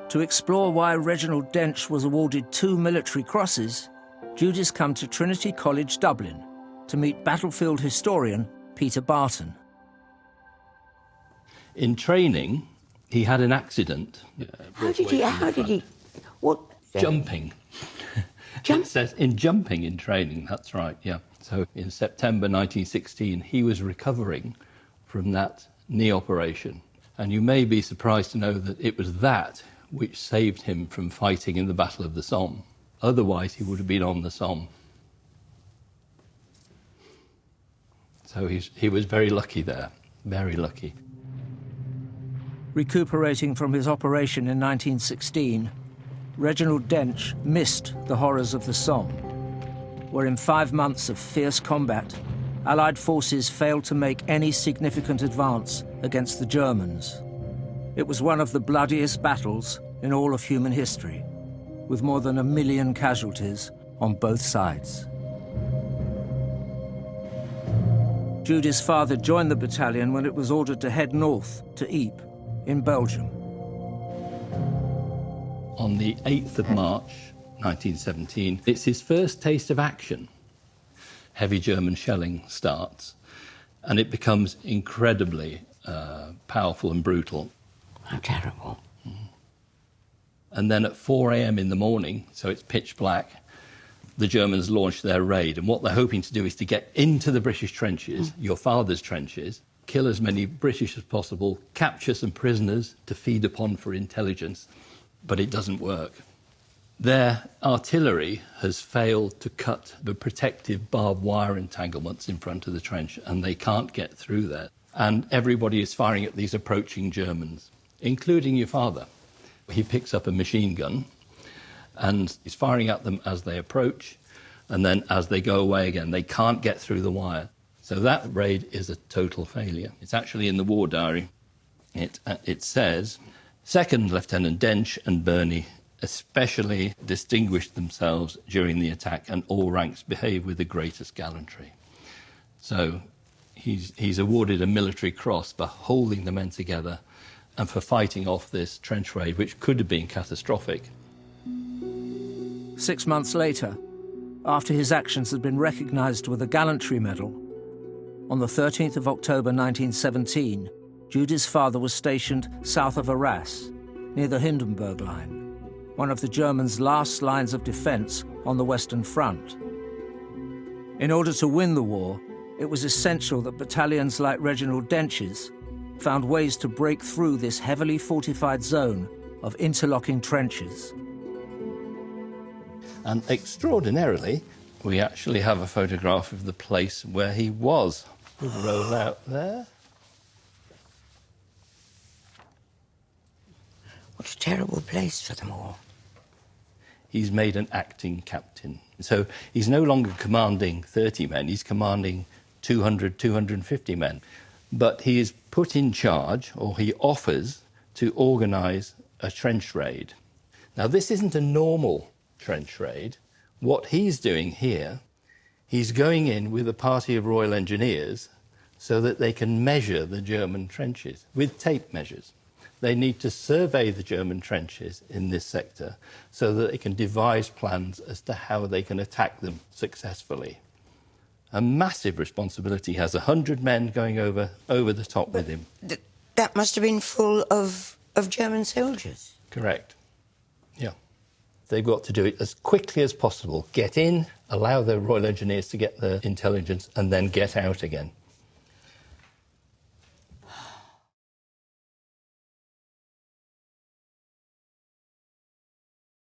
To explore why Reginald Dench was awarded 2 military crosses, Judi's come to Trinity College, Dublin, to meet battlefield historian Peter Barton. In training, he had an accident. How did he, what? Jumping. It says in jumping in training, that's right, yeah. So in September 1916, he was recovering from that knee operation. And you may be surprised to know that it was that which saved him from fighting in the Battle of the Somme. Otherwise, he would have been on the Somme. So he was very lucky there, very lucky. Recuperating from his operation in 1916, Reginald Dench missed the horrors of the Somme, where in 5 months of fierce combat, Allied forces failed to make any significant advance against the Germans. It was one of the bloodiest battles in all of human history, with more than 1 million casualties on both sides. Judi's father joined the battalion when it was ordered to head north to Ypres, in Belgium. On the 8th of March, 1917, it's his first taste of action. Heavy German shelling starts, and it becomes incredibly powerful and brutal. How terrible. And then at 4 a.m. in the morning, so it's pitch black, the Germans launch their raid. And what they're hoping to do is to get into the British trenches, your father's trenches, kill as many British as possible, capture some prisoners to feed upon for intelligence. But it doesn't work. Their artillery has failed to cut the protective barbed wire entanglements in front of the trench, and they can't get through there. And everybody is firing at these approaching Germans, including your father. He picks up a machine gun and is firing at them as they approach, and then as they go away again, they can't get through the wire. So that raid is a total failure. It's actually in the war diary. It says, Second Lieutenant Dench and Burney especially distinguished themselves during the attack, and all ranks behaved with the greatest gallantry. So he's awarded a military cross for holding the men together and for fighting off this trench raid, which could have been catastrophic. 6 months later, after his actions had been recognised with a gallantry medal, on the 13th of October 1917, Judi's father was stationed south of Arras, near the Hindenburg Line, one of the Germans' last lines of defence on the Western Front. In order to win the war, it was essential that battalions like Reginald Dench's found ways to break through this heavily fortified zone of interlocking trenches. And extraordinarily, we actually have a photograph of the place where he was. We'll roll out there. What a terrible place for them all. He's made an acting captain. So he's no longer commanding 30 men, he's commanding 200, 250 men. But he is put in charge, or he offers, to organise a trench raid. Now, this isn't a normal trench raid. What he's doing here, he's going in with a party of Royal Engineers so that they can measure the German trenches with tape measures. They need to survey the German trenches in this sector so that they can devise plans as to how they can attack them successfully. A massive responsibility. He has 100 men going over the top with him. That must have been full of German soldiers. Correct. Yeah. They've got to do it as quickly as possible. Get in, allow the Royal Engineers to get the intelligence, and then get out again.